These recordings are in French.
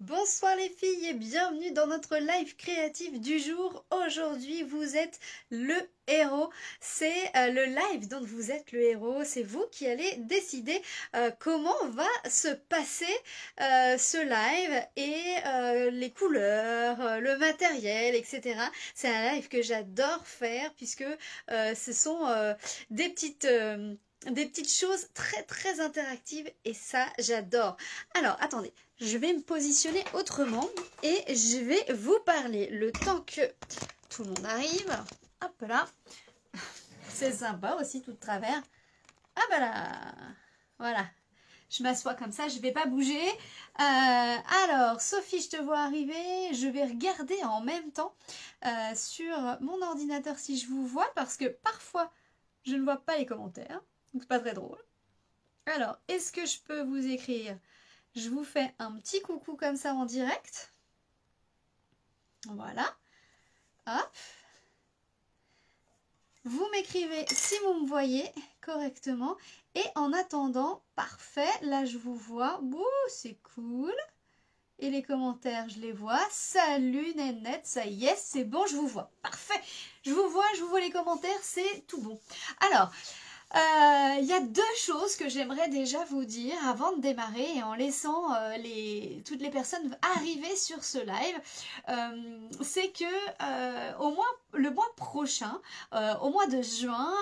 Bonsoir les filles et bienvenue dans notre live créatif du jour. Aujourd'hui vous êtes le héros, c'est le live dont vous êtes le héros, c'est vous qui allez décider comment va se passer ce live et les couleurs, le matériel, etc. C'est un live que j'adore faire puisque ce sont des petites choses très interactives et ça j'adore. Alors attendez, je vais me positionner autrement et je vais vous parler le temps que tout le monde arrive. Hop là, c'est sympa aussi tout de travers. Ah bah là, voilà. Je m'assois comme ça, je ne vais pas bouger. Alors, Sophie, je te vois arriver. Je vais regarder en même temps sur mon ordinateur si je vous vois parce que parfois, je ne vois pas les commentaires. Donc, c'est pas très drôle. Alors, est-ce que je peux vous écrire ? Je vous fais un petit coucou comme ça en direct. Voilà. Hop. Vous m'écrivez si vous me voyez correctement. Et en attendant, parfait, là je vous vois. Ouh, c'est cool. Et les commentaires, je les vois. Salut Nénette, ça y est, c'est bon, je vous vois. Parfait. Je vous vois les commentaires, c'est tout bon. Alors, il y a deux choses que j'aimerais déjà vous dire avant de démarrer et en laissant toutes les personnes arriver sur ce live. C'est que au moins le mois prochain, au mois de juin,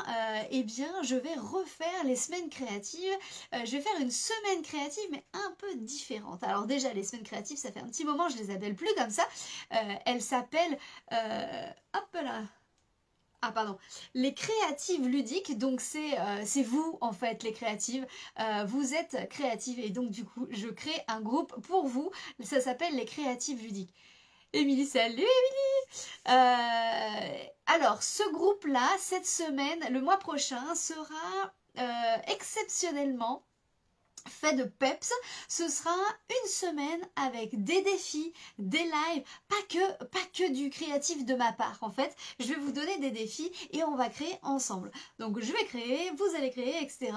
eh bien je vais refaire les semaines créatives. Je vais faire une semaine créative mais un peu différente. Alors déjà les semaines créatives, ça fait un petit moment, je les appelle plus comme ça. Elles s'appellent hop là. Ah pardon, les créatives ludiques, donc c'est vous en fait les créatives, vous êtes créatives et donc du coup je crée un groupe pour vous, ça s'appelle les créatives ludiques. Émilie, salut Émilie. Alors ce groupe-là, cette semaine, le mois prochain, sera exceptionnellement fait de peps. Ce sera une semaine avec des défis, des lives, pas que du créatif de ma part en fait. Je vais vous donner des défis et on va créer ensemble. Donc je vais créer, vous allez créer, etc.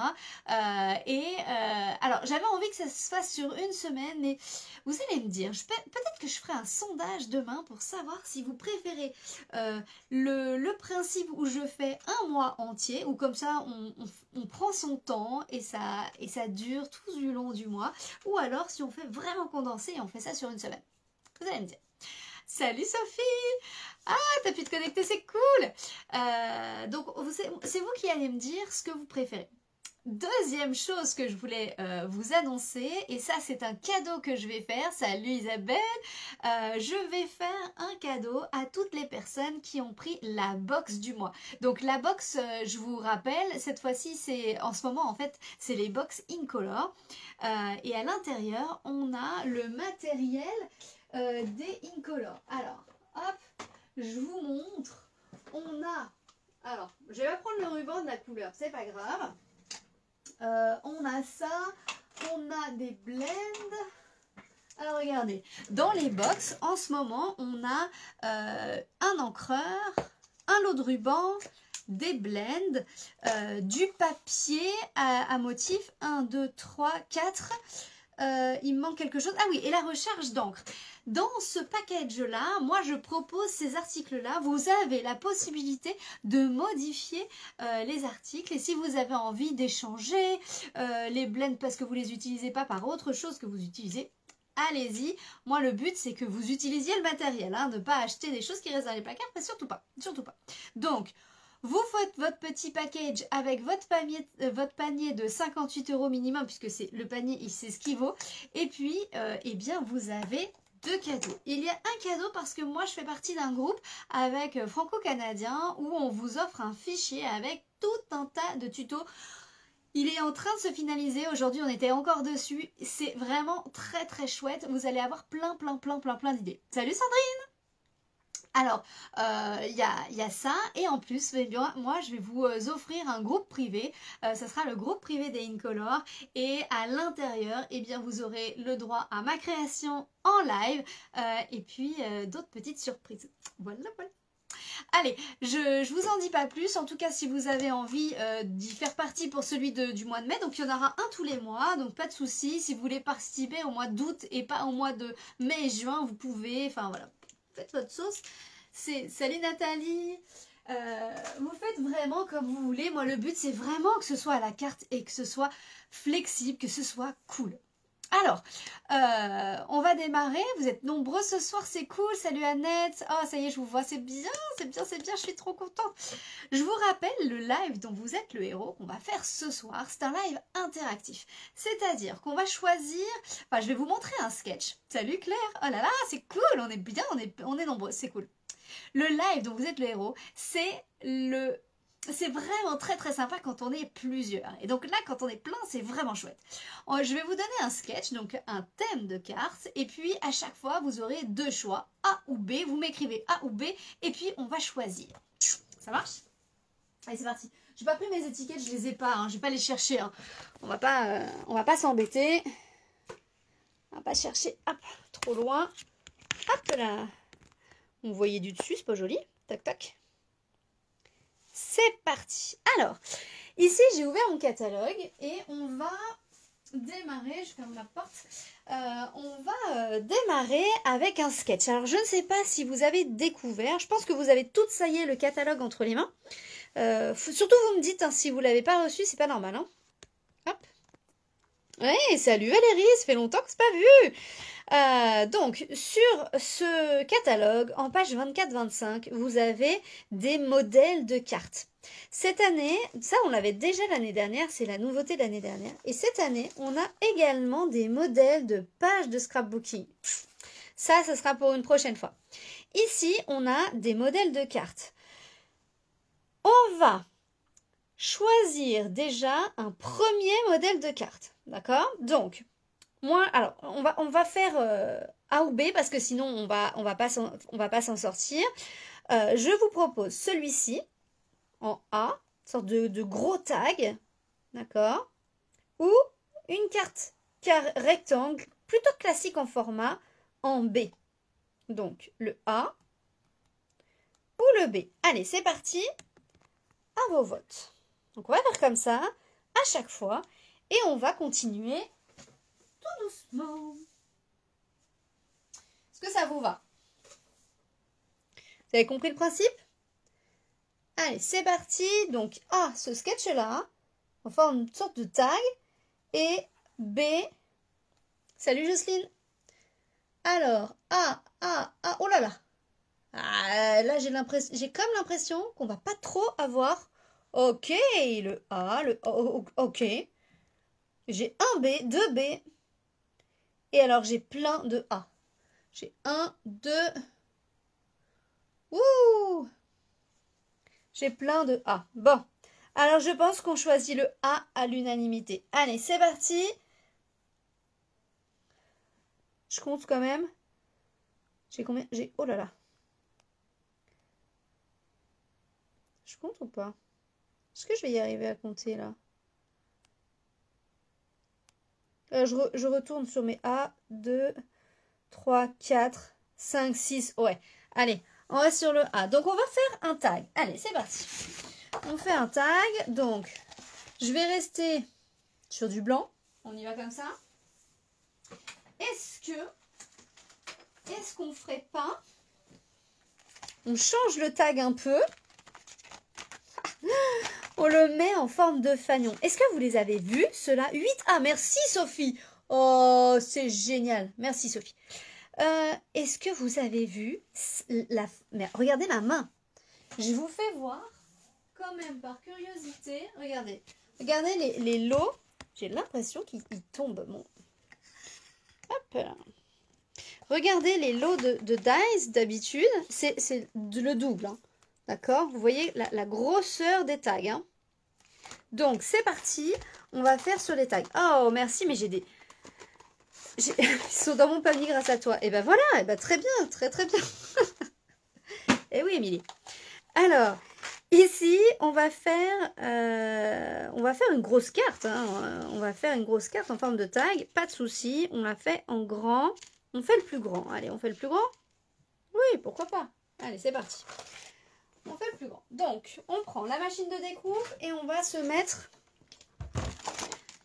Alors j'avais envie que ça se fasse sur une semaine, mais vous allez me dire, peut-être que je ferai un sondage demain pour savoir si vous préférez le principe où je fais un mois entier, ou comme ça on prend son temps et ça dure tout du long du mois, ou alors si on fait vraiment condensé et on fait ça sur une semaine. Vous allez me dire. Salut Sophie! Ah, t'as pu te connecter, c'est cool! Donc c'est vous qui allez me dire ce que vous préférez. Deuxième chose que je voulais vous annoncer, et ça c'est un cadeau que je vais faire, salut Isabelle, je vais faire un cadeau à toutes les personnes qui ont pris la box du mois. Donc la box, je vous rappelle, cette fois-ci c'est en ce moment en fait c'est les box Incolor, et à l'intérieur on a le matériel des Incolor. Alors hop, je vous montre, on a, alors je vais pas prendre le ruban de la couleur, c'est pas grave. On a ça, on a des blends. Alors regardez, dans les box, en ce moment, on a un encreur, un lot de ruban, des blends, du papier à motif, 1, 2, 3, 4. Il me manque quelque chose. Ah oui, et la recharge d'encre. Dans ce package-là, moi je propose ces articles-là. Vous avez la possibilité de modifier les articles. Et si vous avez envie d'échanger les blends parce que vous ne les utilisez pas par autre chose que vous utilisez, allez-y. Moi le but c'est que vous utilisiez le matériel. Hein, ne pas acheter des choses qui restent dans les placards, mais surtout pas. Surtout pas. Donc, vous faites votre petit package avec votre panier de 58 € minimum, puisque c'est le panier, c'est ce qu'il vaut. Et puis, eh bien, vous avez deux cadeaux. Il y a un cadeau parce que moi, je fais partie d'un groupe avec franco-canadien où on vous offre un fichier avec tout un tas de tutos. Il est en train de se finaliser. Aujourd'hui, on était encore dessus. C'est vraiment très chouette. Vous allez avoir plein d'idées. Salut Sandrine! Alors, il y a ça, et en plus, eh bien, moi je vais vous offrir un groupe privé, ça sera le groupe privé des Incolor, et à l'intérieur, eh bien, vous aurez le droit à ma création en live, et puis d'autres petites surprises. Voilà. Allez, je vous en dis pas plus. En tout cas, si vous avez envie d'y faire partie pour celui du mois de mai, donc il y en aura un tous les mois, donc pas de souci. Si vous voulez participer au mois d'août et pas au mois de mai et juin, vous pouvez. Enfin voilà, faites votre sauce. Salut Nathalie. Vous faites vraiment comme vous voulez. Moi, le but, c'est vraiment que ce soit à la carte et que ce soit flexible, que ce soit cool. Alors, on va démarrer. Vous êtes nombreux ce soir, c'est cool. Salut Annette. Oh, ça y est, je vous vois. C'est bien, c'est bien, c'est bien. Je suis trop contente. Je vous rappelle le live dont vous êtes le héros qu'on va faire ce soir. C'est un live interactif. C'est-à-dire qu'on va choisir... Enfin, je vais vous montrer un sketch. Salut Claire. Oh là là, c'est cool. On est bien, on est nombreux. C'est cool. Le live dont vous êtes le héros, c'est vraiment très très sympa quand on est plusieurs. Et donc là, quand on est plein, c'est vraiment chouette. Je vais vous donner un sketch, donc un thème de cartes. Et puis à chaque fois, vous aurez deux choix, A ou B. Vous m'écrivez A ou B. Et puis on va choisir. Ça marche? Allez, c'est parti. J'ai pas pris mes étiquettes, je les ai pas. Hein. Je vais pas les chercher. Hein. On va pas s'embêter. On va pas chercher. Hop, trop loin. Hop là. Vous voyez du dessus, c'est pas joli. Tac, tac. C'est parti. Alors, ici, j'ai ouvert mon catalogue et on va démarrer. Je ferme la porte. On va démarrer avec un sketch. Alors, je ne sais pas si vous avez découvert. Je pense que vous avez toutes, ça y est, le catalogue entre les mains. Surtout, vous me dites, hein, si vous ne l'avez pas reçu, c'est pas normal. Hein. Hop. Ouais, salut Valérie, ça fait longtemps que c'est pas vu. Donc, sur ce catalogue, en page 24-25, vous avez des modèles de cartes. Cette année, ça on l'avait déjà l'année dernière, c'est la nouveauté de l'année dernière. Et cette année, on a également des modèles de pages de scrapbooking. Ça sera pour une prochaine fois. Ici, on a des modèles de cartes. On va choisir déjà un premier modèle de carte. D'accord? Donc, moi, alors, on va faire A ou B parce que sinon, on va pas s'en sortir. Je vous propose celui-ci en A, une sorte de gros tag, d'accord? Ou une carte rectangle, plutôt classique en format, en B. Donc, le A ou le B. Allez, c'est parti. À vos votes. Donc, on va faire comme ça à chaque fois et on va continuer tout doucement. Est-ce que ça vous va? Vous avez compris le principe? Allez, c'est parti. Donc, A, ce sketch-là, on forme une sorte de tag. Et B, salut Jocelyne. Alors, A, oh là là. Ah, là, j'ai comme l'impression qu'on va pas trop avoir. Ok, le A, le O, ok. J'ai un B, deux B. Et alors, j'ai plein de A. J'ai 1, 2. Ouh! J'ai plein de A. Bon. Alors, je pense qu'on choisit le A à l'unanimité. Allez, c'est parti. Je compte quand même. J'ai combien? Oh là là. Je compte ou pas? Est-ce que je vais y arriver à compter là? Je retourne sur mes A. 2, 3, 4, 5, 6. Ouais. Allez, on reste sur le A. Donc, on va faire un tag. Allez, c'est parti. On fait un tag. Donc, je vais rester sur du blanc. On y va comme ça. Est-ce qu'on ferait pas? On change le tag un peu. On le met en forme de fanion. Est-ce que vous les avez vus, ceux-là? 8A. Merci, Sophie. Oh, c'est génial. Merci, Sophie. Est-ce que vous avez vu mais regardez ma main. Je vous fais voir quand même par curiosité. Regardez. Regardez les lots. J'ai l'impression qu'ils tombent. Bon. Hop là. Regardez les lots de dice d'habitude. C'est le double. Hein. D'accord? Vous voyez la grosseur des tags. Hein. Donc, c'est parti. On va faire sur les tags. Oh, merci, mais j'ai des... Ils sont dans mon panier grâce à toi. Et ben voilà, et ben très bien, très très bien. Et oui, Émilie. Alors, ici, on va faire une grosse carte. Hein. On va faire une grosse carte en forme de tag. Pas de souci, on la fait en grand. On fait le plus grand. Allez, on fait le plus grand? Oui, pourquoi pas. Allez, c'est parti. On fait le plus grand. Donc, on prend la machine de découpe et on va se mettre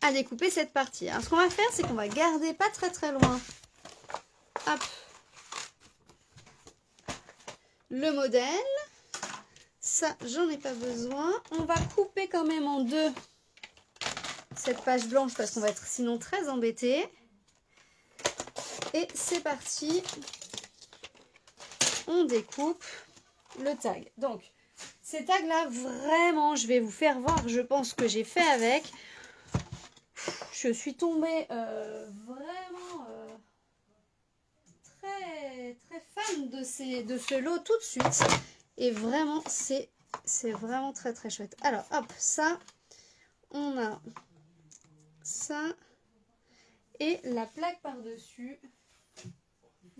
à découper cette partie. Alors, ce qu'on va faire, c'est qu'on va garder pas très loin. Hop. Le modèle. Ça, j'en ai pas besoin. On va couper quand même en deux cette page blanche parce qu'on va être sinon très embêté. Et c'est parti. On découpe le tag. Donc, ces tags-là, vraiment, je vais vous faire voir, je pense, que j'ai fait avec. Je suis tombée vraiment très fan de ce lot tout de suite. Et vraiment, c'est vraiment très chouette. Alors, hop, ça, on a ça et la plaque par-dessus.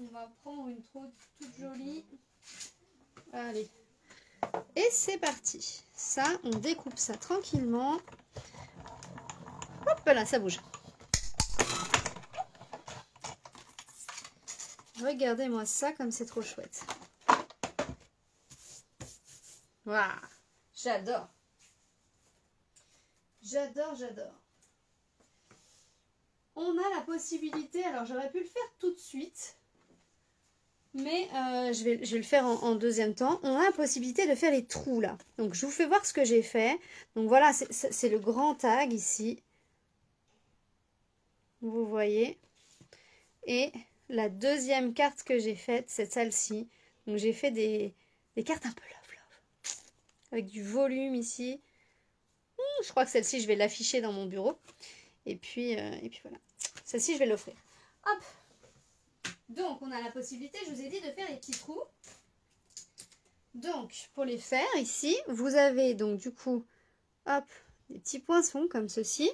On va prendre une toute jolie. Allez. Et c'est parti. Ça, on découpe ça tranquillement. Hop là, ça bouge. Regardez-moi ça comme c'est trop chouette. Waouh, j'adore. J'adore. On a la possibilité, alors j'aurais pu le faire tout de suite, mais je vais le faire en deuxième temps. On a la possibilité de faire les trous là. Donc je vous fais voir ce que j'ai fait. Donc voilà, c'est le grand tag ici. Vous voyez. Et la deuxième carte que j'ai faite, c'est celle-ci. Donc j'ai fait des cartes un peu love. Avec du volume ici. Je crois que celle-ci, je vais l'afficher dans mon bureau. Et puis voilà. Celle-ci, je vais l'offrir. Hop. Donc, on a la possibilité, je vous ai dit, de faire les petits trous. Donc, pour les faire, ici, vous avez donc du coup, hop, des petits poinçons comme ceci.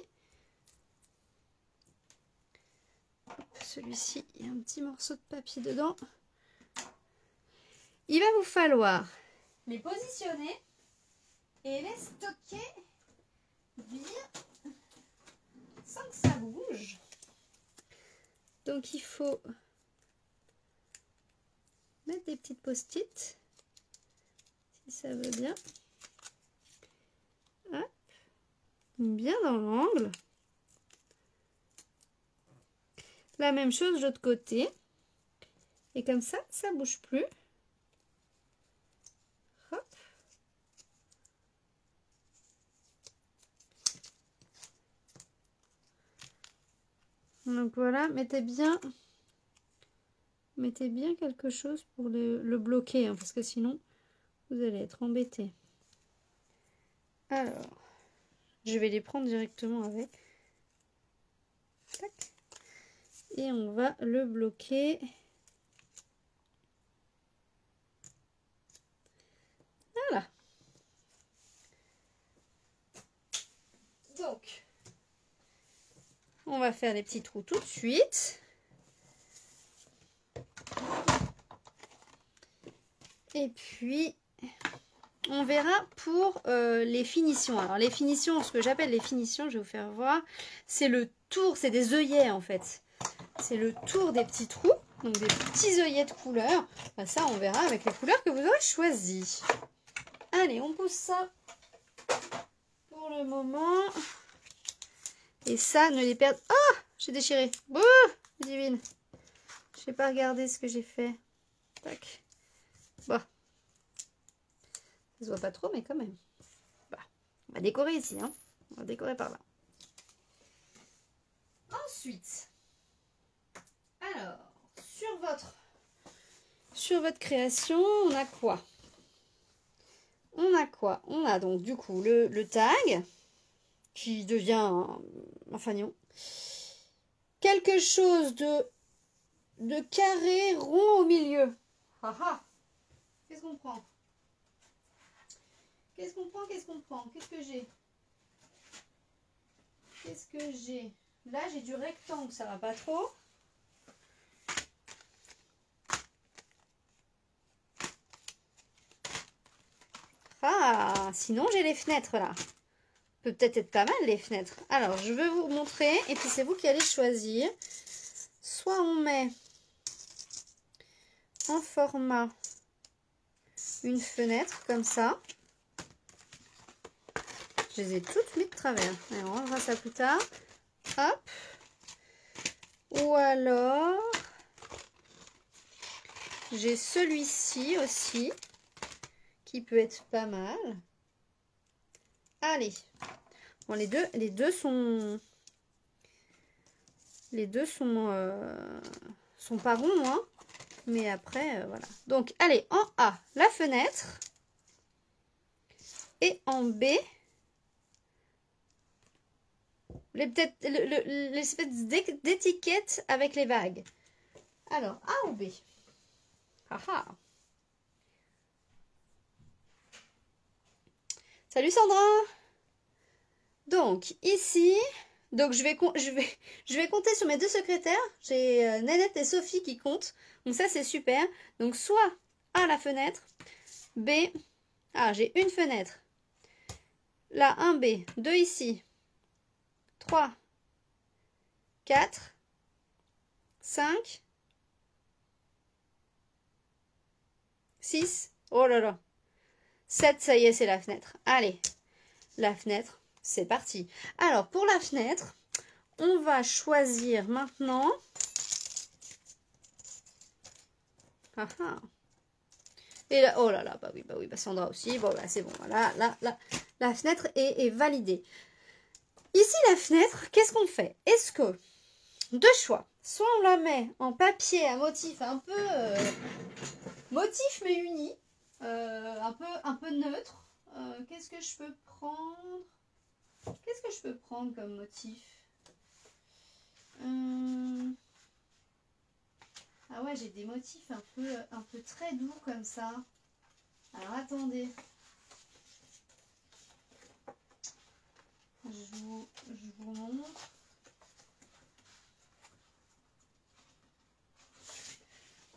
Celui-ci, il y a un petit morceau de papier dedans. Il va vous falloir les positionner et les stocker bien sans que ça bouge. Donc il faut mettre des petites post-it si ça veut bien. Hop. Bien dans l'angle. La même chose de l'autre côté. Et comme ça, ça ne bouge plus. Hop. Donc voilà, mettez bien quelque chose pour le bloquer, hein, parce que sinon, vous allez être embêté. Alors, je vais les prendre directement avec. Tac. Et on va le bloquer. Voilà. Donc, on va faire les petits trous tout de suite. Et puis, on verra pour les finitions. Alors, les finitions, ce que j'appelle les finitions, je vais vous faire voir, c'est le tour, c'est des œillets en fait. C'est le tour des petits trous, donc des petits œillets de couleur. Ben, ça, on verra avec les couleurs que vous aurez choisies. Allez, on pousse ça pour le moment. Et ça, ne les perdre. Oh, j'ai déchiré. Bouh, divine. Je n'ai pas regardé ce que j'ai fait. Tac. Bon. Ça se voit pas trop, mais quand même. Bah, on va décorer ici. Hein. On va décorer par là. Ensuite, alors, sur votre création, on a quoi? On a donc du coup le tag qui devient un fanion. Quelque chose de carré rond au milieu. Ah ah. Qu'est-ce qu'on prend? Qu'est-ce que j'ai? Là, j'ai du rectangle, ça va pas trop. Ah, sinon j'ai les fenêtres là. Peut-être être pas mal les fenêtres. Alors, je vais vous montrer et puis c'est vous qui allez choisir. Soit on met en format une fenêtre comme ça. Je les ai toutes mises de travers. Allez, on enlèvera ça plus tard. Hop. Ou alors, j'ai celui-ci aussi, qui peut être pas mal. Allez. Bon, les deux sont pas ronds, hein. Mais après, voilà. Donc, allez, en A, la fenêtre. Et en B, l'espèce d'étiquette avec les vagues. Alors, A ou B? Ah ah. Salut Sandra. Donc, ici, donc je vais compter sur mes deux secrétaires. J'ai Nanette et Sophie qui comptent. Donc ça, c'est super. Donc, soit A, la fenêtre. B, ah, j'ai une fenêtre. Là, 1B, 2 ici. 3, 4, 5, 6, oh là là, 7, ça y est, c'est la fenêtre. Allez, la fenêtre, c'est parti. Alors, pour la fenêtre, on va choisir maintenant... Ah ah. Et là, oh là là, bah oui, bah Sandra aussi. Bon, bah c'est bon, voilà, la fenêtre est validée. Ici, la fenêtre, qu'est-ce qu'on fait? Est-ce que, deux choix, soit on la met en papier à motif un peu motif mais uni, un peu neutre. Qu'est-ce que je peux prendre? Qu'est-ce que je peux prendre comme motif? Ah ouais, j'ai des motifs un peu très doux comme ça. Alors attendez. Je vous montre.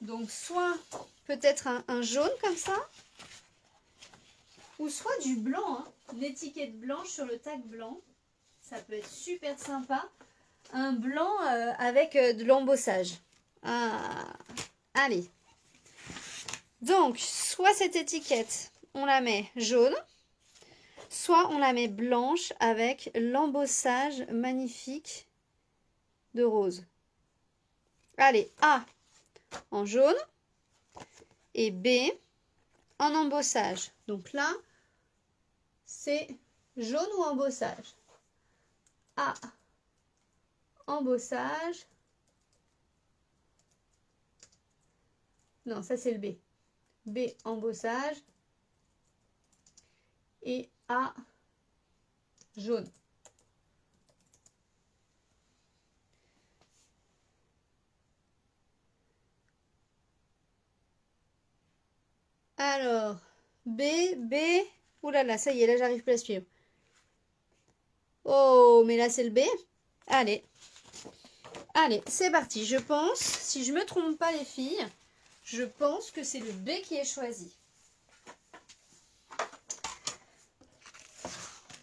Donc soit peut-être un jaune comme ça. Ou soit du blanc. Hein. Une étiquette blanche sur le tag blanc. Ça peut être super sympa. Un blanc avec de l'embossage. Ah, allez. Donc, soit cette étiquette, on la met jaune, soit on la met blanche avec l'embossage magnifique de rose. Allez, A en jaune et B en embossage. Donc là, c'est jaune ou embossage. A, embossage. Non, ça c'est le B. B, embossage. Et A, jaune. Alors, B. Ouh là là, ça y est, là j'arrive plus à suivre. Oh, mais là c'est le B. Allez. Allez, c'est parti. Je pense, si je me trompe pas les filles, je pense que c'est le B qui est choisi.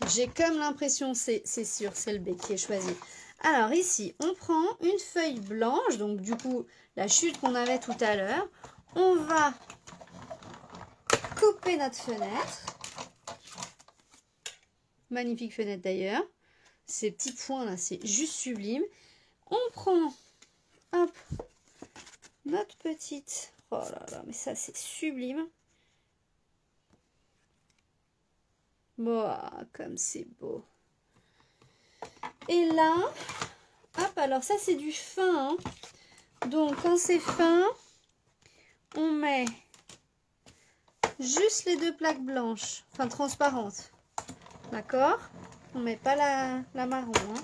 J'ai comme l'impression, c'est sûr, c'est le B qui est choisi. Alors ici, on prend une feuille blanche, donc du coup, la chute qu'on avait tout à l'heure. On va couper notre fenêtre. Magnifique fenêtre d'ailleurs. Ces petits points là, c'est juste sublime. On prend, hop, notre petite... Oh là là, mais ça c'est sublime. Bon, comme c'est beau. Et là, hop, alors ça c'est du fin. Hein. Donc quand c'est fin, on met juste les deux plaques blanches, enfin transparentes. D'accord? On met pas la marron. Hein.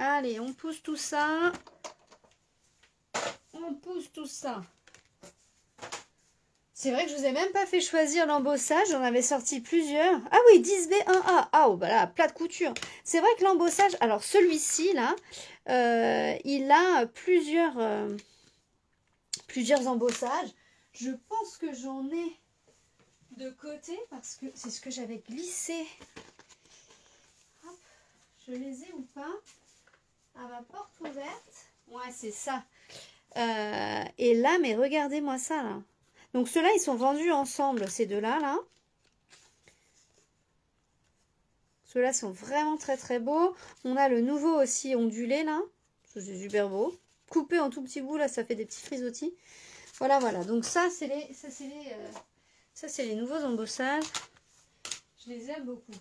Allez, on pousse tout ça. On pousse tout ça. C'est vrai que je vous ai même pas fait choisir l'embossage. J'en avais sorti plusieurs. Ah oui, 10B, 1A. Ah, oh, bah là, plat de couture. C'est vrai que l'embossage... Alors, celui-ci, là, il a plusieurs embossages. Je pense que j'en ai de côté parce que c'est ce que j'avais glissé. Hop, je les ai ou pas? À ma porte ouverte. Ouais, c'est ça. Et là, mais regardez-moi ça, là. Donc ceux-là, ils sont vendus ensemble, ces deux-là, là. Ceux-là sont vraiment très très beaux. On a le nouveau aussi ondulé, là. C'est super beau. Coupé en tout petits bouts, là, ça fait des petits frisottis. Voilà, voilà. Donc ça, c'est les nouveaux embossages. Je les aime beaucoup.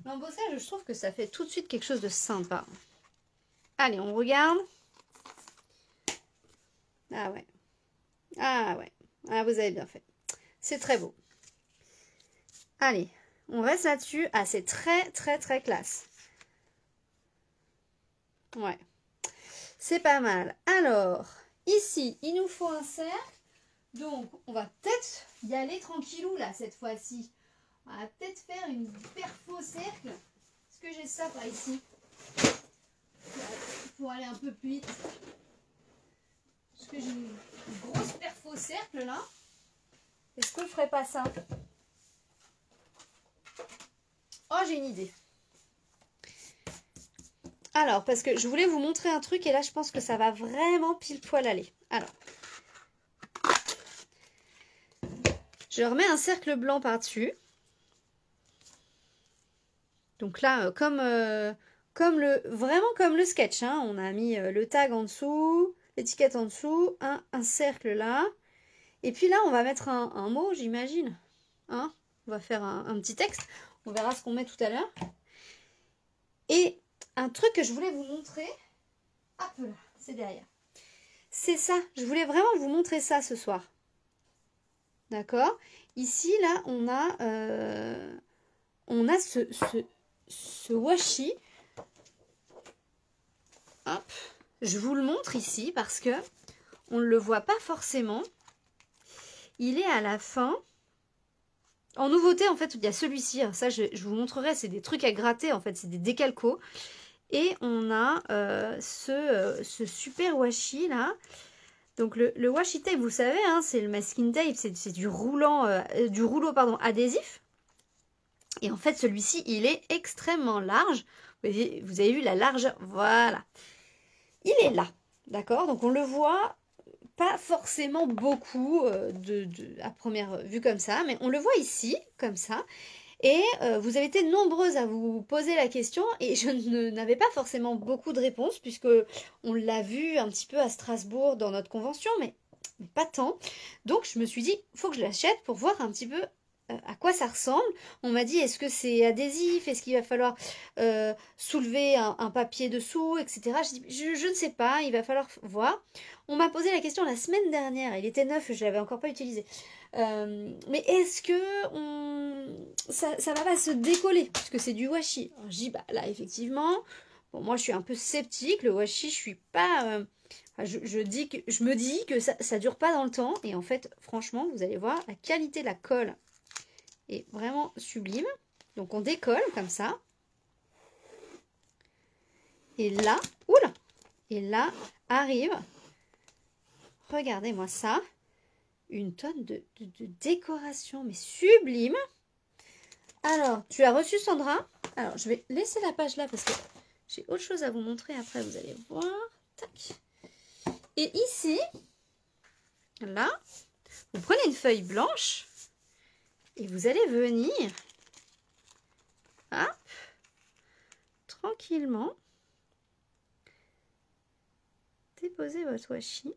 L'embossage, je trouve que ça fait tout de suite quelque chose de sympa. Allez, on regarde. Ah ouais. Ah ouais. Ah, vous avez bien fait. C'est très beau. Allez, on reste là-dessus. Ah, c'est très, très, très classe. Ouais. C'est pas mal. Alors, ici, il nous faut un cercle. Donc, on va peut-être y aller tranquillou, là, cette fois-ci. On va peut-être faire une perfo cercle. Est-ce que j'ai ça par ici? Pour aller un peu plus vite. Est-ce que j'ai une grosse perfo cercle, là? Est-ce qu'on ferait pas ça? Oh, j'ai une idée. Alors, parce que je voulais vous montrer un truc et là, je pense que ça va vraiment pile poil aller. Alors, je remets un cercle blanc par-dessus. Donc là, vraiment comme le sketch, hein. On a mis le tag en dessous, l'étiquette en dessous, un cercle là. Et puis là, on va mettre un mot, j'imagine. Hein, on va faire un petit texte. On verra ce qu'on met tout à l'heure. Et un truc que je voulais vous montrer, hop là, c'est derrière. C'est ça, je voulais vraiment vous montrer ça ce soir. D'accord? Ici, là, on a ce washi. Hop, je vous le montre ici parce que on ne le voit pas forcément. Il est à la fin. En nouveauté, en fait, il y a celui-ci. Ça, je vous montrerai. C'est des trucs à gratter, en fait. C'est des décalcos. Et on a ce super washi, là. Donc, le washi tape, vous savez, hein, c'est le masking tape. C'est du rouleau adhésif. Et en fait, celui-ci, il est extrêmement large. Vous avez vu la largeur? Voilà. Il est là. D'accord? Donc, on le voit pas forcément beaucoup à première vue comme ça, mais on le voit ici, comme ça. Et vous avez été nombreuses à vous poser la question et je n'avais pas forcément beaucoup de réponses puisque on l'a vu un petit peu à Strasbourg dans notre convention, mais pas tant. Donc je me suis dit, il faut que je l'achète pour voir un petit peu à quoi ça ressemble. On m'a dit, est-ce que c'est adhésif? Est-ce qu'il va falloir soulever un papier dessous, etc. Je ne sais pas, il va falloir voir. On m'a posé la question la semaine dernière, il était neuf, je ne l'avais encore pas utilisé. Mais est-ce que ça va pas se décoller? Parce que c'est du washi. Alors, je dis, bah là, effectivement, bon, moi je suis un peu sceptique. Le washi, je suis pas... je me dis que ça dure pas dans le temps. Et en fait, franchement, vous allez voir, la qualité de la colle est vraiment sublime. Donc on décolle comme ça. Et là, oula! Et là arrive, regardez-moi ça, une tonne de décoration, mais sublime. Alors, tu as reçu, Sandra? Alors, je vais laisser la page là parce que j'ai autre chose à vous montrer après, vous allez voir. Tac. Et ici, là, vous prenez une feuille blanche et vous allez venir, hop, tranquillement, déposer votre washi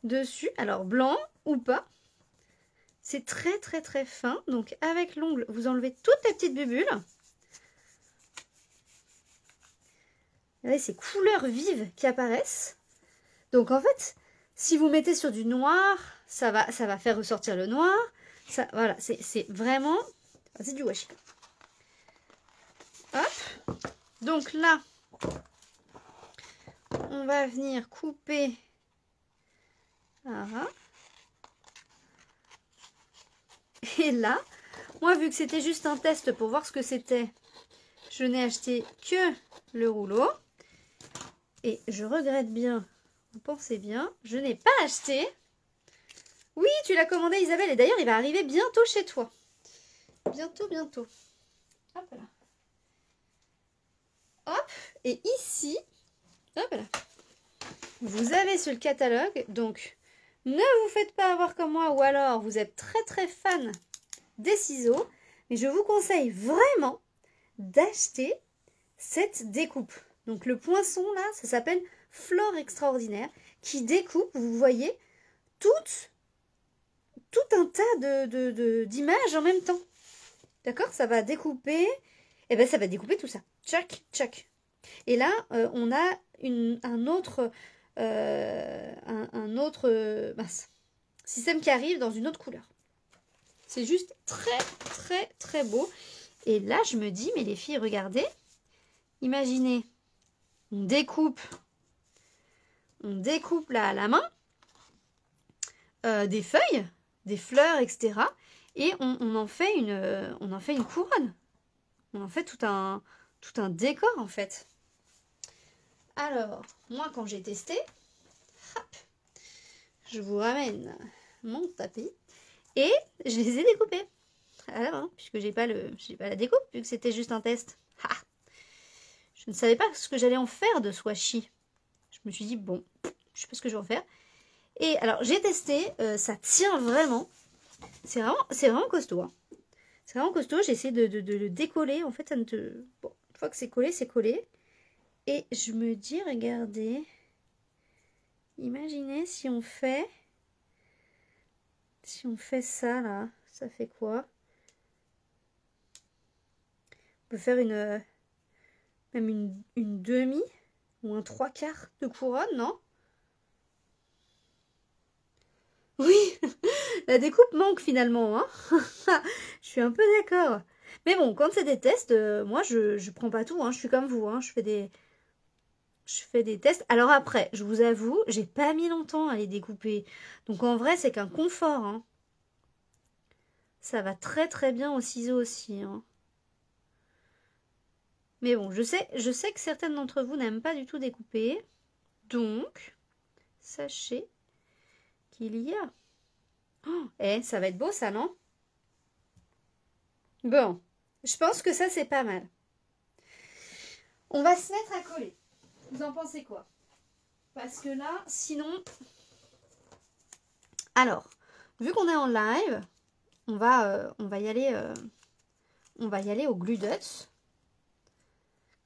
dessus. Alors, blanc ou pas. C'est très très très fin. Donc, avec l'ongle, vous enlevez toutes les petites bulles. Regardez ces couleurs vives qui apparaissent. Donc en fait, si vous mettez sur du noir, ça va faire ressortir le noir. Ça, voilà, c'est vraiment... C'est du washi. Hop. Donc là, on va venir couper. Voilà. Et là, moi, vu que c'était juste un test pour voir ce que c'était, je n'ai acheté que le rouleau. Et je regrette bien, vous pensez bien, je n'ai pas acheté. Oui, tu l'as commandé, Isabelle. Et d'ailleurs, il va arriver bientôt chez toi. Bientôt, bientôt. Hop là. Hop. Et ici, hop là. vous avez sur le catalogue. Donc, ne vous faites pas avoir comme moi ou alors vous êtes très très fan des ciseaux. Mais je vous conseille vraiment d'acheter cette découpe. Donc, le poinçon là, ça s'appelle Flore Extraordinaire qui découpe, vous voyez, tout un tas d'images en même temps. D'accord? Ça va découper, et ben ça va découper tout ça. Tchac, tchac. Et là, on a un autre système qui arrive dans une autre couleur. C'est juste très, très, très beau. Et là, je me dis, mais les filles, regardez. Imaginez, on découpe là à la main des feuilles, des fleurs, etc. Et on en fait une couronne. On en fait tout un décor en fait. Alors, moi quand j'ai testé, hop, je vous ramène mon tapis et je les ai découpés à la main, puisque j'ai pas la découpe, vu que c'était juste un test. Ha, je ne savais pas ce que j'allais en faire de ce washi. Je me suis dit, bon, je sais pas ce que je vais en faire. Et alors, j'ai testé, ça tient vraiment. C'est vraiment costaud. Hein. C'est vraiment costaud. J'ai essayé de le décoller. En fait, ça ne te... Bon, une fois que c'est collé, c'est collé. Et je me dis, regardez. Imaginez si on fait... Si on fait ça, là. Ça fait quoi? On peut faire même une demi ou un 3/4 de couronne, non? Oui, la découpe manque finalement, hein. Je suis un peu d'accord. Mais bon, quand c'est des tests, moi je prends pas tout, hein. Je suis comme vous, hein. Je fais des tests. Alors après, je vous avoue, j'ai pas mis longtemps à les découper. Donc en vrai, c'est qu'un confort, hein. Ça va très très bien au ciseau aussi, hein. Mais bon, je sais que certaines d'entre vous n'aiment pas du tout découper. Donc, sachez qu'il y a... Oh, ça va être beau ça, non? Bon, je pense que ça c'est pas mal. On va se mettre à coller. Vous en pensez quoi? Parce que là, sinon... Alors, vu qu'on est en live, on va y aller au Glue Dots.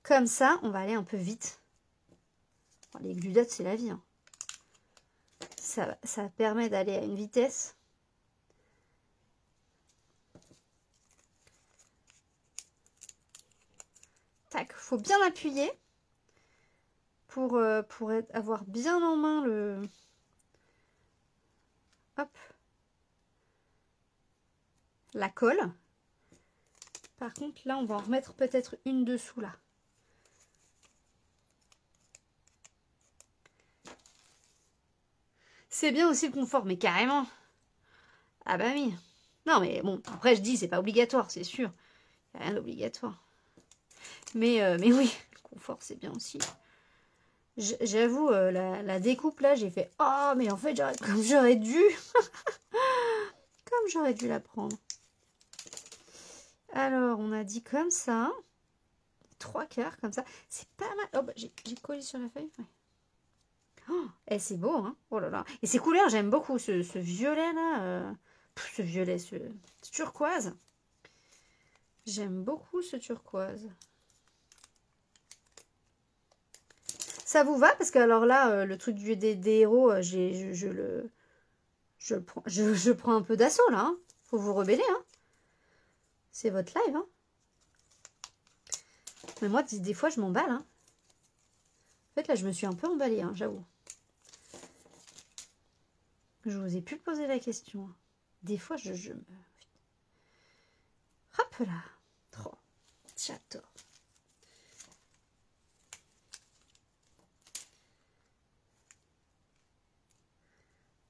Comme ça, on va aller un peu vite. Bon, les Glue Dots, c'est la vie. Hein. Ça permet d'aller à une vitesse. Tac, faut bien appuyer pour avoir bien en main le... Hop. La colle. Par contre, là, on va en remettre peut-être une dessous, là. C'est bien aussi le confort, mais carrément. Ah bah oui. Non, mais bon, après, je dis, c'est pas obligatoire, c'est sûr. Il n'y a rien d'obligatoire. Mais oui, le confort, c'est bien aussi. J'avoue, la découpe, là, j'ai fait... Oh, mais en fait, comme j'aurais dû... comme j'aurais dû la prendre. Alors, on a dit comme ça. 3/4, comme ça. C'est pas mal. Oh, bah, j'ai collé sur la feuille. Ouais. Oh, c'est beau, hein. Oh là là. Et ces couleurs, j'aime beaucoup. Ce violet-là. Ce violet, ce turquoise. J'aime beaucoup ce turquoise. Ça vous va? Parce que alors là, le truc des héros, je prends un peu d'assaut là. Hein. Faut vous rebeller. Hein. C'est votre live. Hein. Mais moi, des fois, je m'emballe. Hein. En fait, là, je me suis un peu emballée, hein, j'avoue. Je vous ai pu poser la question. Des fois, je me... Hop là. Oh, j'adore.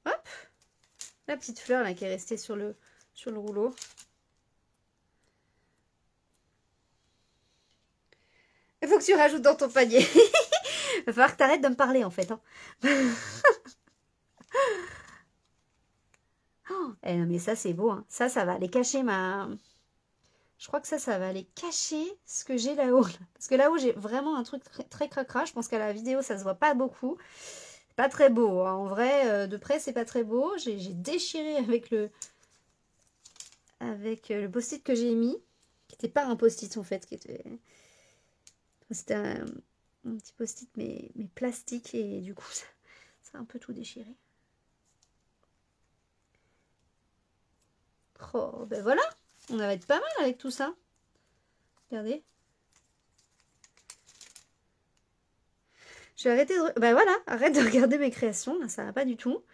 Hop. La petite fleur là qui est restée sur le rouleau. Il faut que tu rajoutes dans ton panier. Il va falloir que tu arrêtes de me parler en fait. Hein. Oh, non mais ça c'est beau. Hein. Ça va aller cacher ma... Je crois que ça va aller cacher ce que j'ai là-haut. Parce que là-haut j'ai vraiment un truc très cracra. Je pense qu'à la vidéo ça se voit pas beaucoup. Pas très beau, hein. En vrai, de près, c'est pas très beau. J'ai déchiré avec le post-it que j'ai mis. Qui n'était pas un post-it en fait. C'était un petit post-it mais plastique. Et du coup, ça a un peu tout déchiré. Oh, ben voilà. On va être pas mal avec tout ça. Regardez. Je vais arrêter de... Bah voilà, arrête de regarder mes créations, là, ça va pas du tout.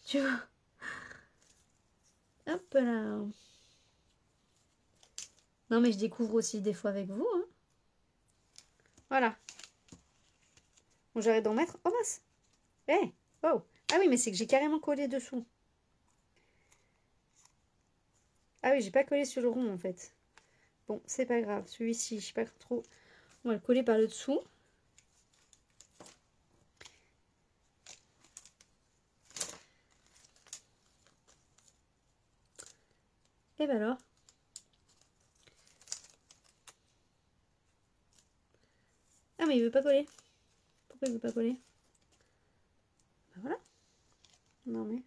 Tu vois. Hop là. Non mais je découvre aussi des fois avec vous. Hein. Voilà. Bon, j'arrête d'en mettre. Oh mince. Eh. Oh. Ah oui, mais c'est que j'ai carrément collé dessous. Ah oui, j'ai pas collé sur le rond en fait. Bon, c'est pas grave. Celui-ci, je sais pas trop. On va le coller par le dessous. Et ben alors. Ah mais il veut pas coller. Pourquoi il veut pas coller? Ben voilà. Non mais.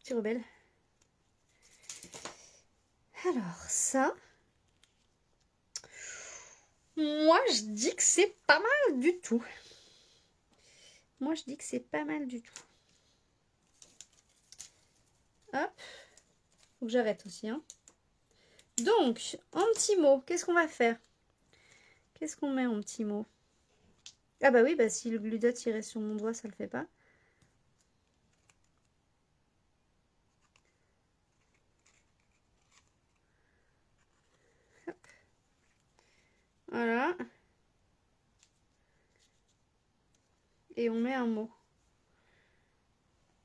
Petit rebelle. Alors ça. Moi je dis que c'est pas mal du tout. Moi je dis que c'est pas mal du tout. Hop. Faut que j'arrête aussi. Hein. Donc, en petits mots, qu'est-ce qu'on va faire? Qu'est-ce qu'on met en petits mots? Ah bah oui, bah si le glue dot irait sur mon doigt, ça le fait pas. Hop. Voilà. Et on met un mot.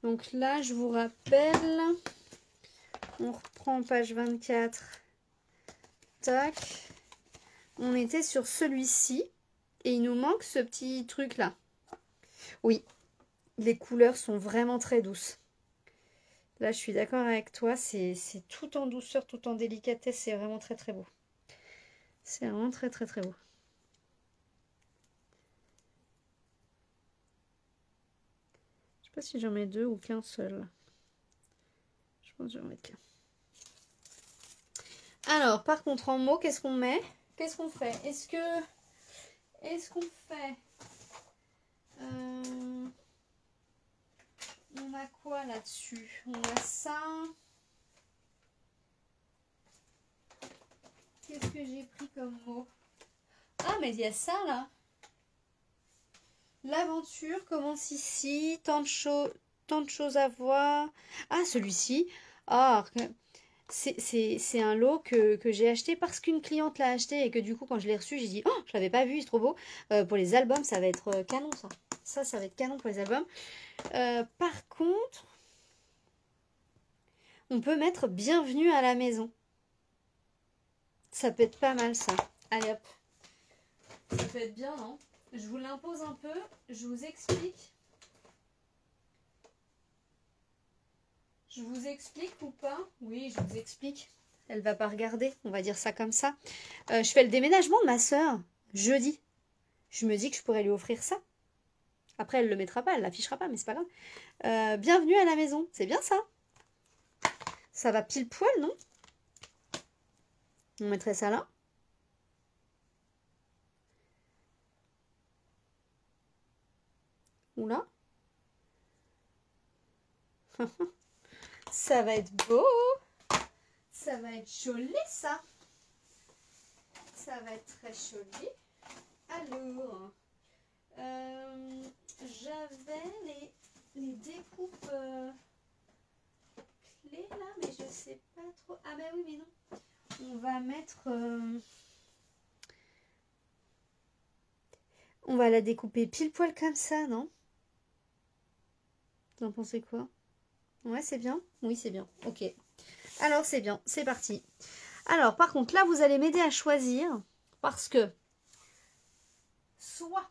Donc là, je vous rappelle, on reprend page 24. Tac. On était sur celui-ci. Et il nous manque ce petit truc-là. Oui, les couleurs sont vraiment très douces. Là, je suis d'accord avec toi. C'est tout en douceur, tout en délicatesse. C'est vraiment très très beau. C'est vraiment très très très beau. Je sais pas si j'en mets deux ou qu'un seul. Je pense que j'en mets qu'un. Alors, par contre, en mots, qu'est-ce qu'on met? Qu'est-ce qu'on fait? Est-ce qu'on fait... on a quoi là-dessus? On a ça. Qu'est-ce que j'ai pris comme mot? Ah, mais il y a ça, là. L'aventure commence ici. Tant de choses à voir. Ah, celui-ci. Ah, c'est un lot que j'ai acheté parce qu'une cliente l'a acheté et que du coup, quand je l'ai reçu, j'ai dit, oh, je l'avais pas vu, c'est trop beau. Pour les albums, ça va être canon, ça. Ça va être canon pour les albums. Par contre, on peut mettre bienvenue à la maison. Ça peut être pas mal, ça. Allez, hop. Ça peut être bien, non? Je vous l'impose un peu. Je vous explique. Je vous explique ou pas? Oui, je vous explique. Elle va pas regarder. On va dire ça comme ça. Je fais le déménagement de ma soeur jeudi. Je me dis que je pourrais lui offrir ça. Après, elle le mettra pas, elle l'affichera pas, mais c'est pas grave. Bienvenue à la maison. C'est bien ça. Ça va pile poil, non? On mettrait ça là. Ou là. Ça va être beau. Ça va être joli, ça. Ça va être très joli. Alors, j'avais les découpes clés là, mais je sais pas trop. Ah ben oui, mais non. On va mettre... on va la découper pile poil comme ça, non? Vous en pensez quoi? Ouais, c'est bien? Oui, c'est bien. Ok. Alors, c'est bien. C'est parti. Alors, par contre, là, vous allez m'aider à choisir parce que soit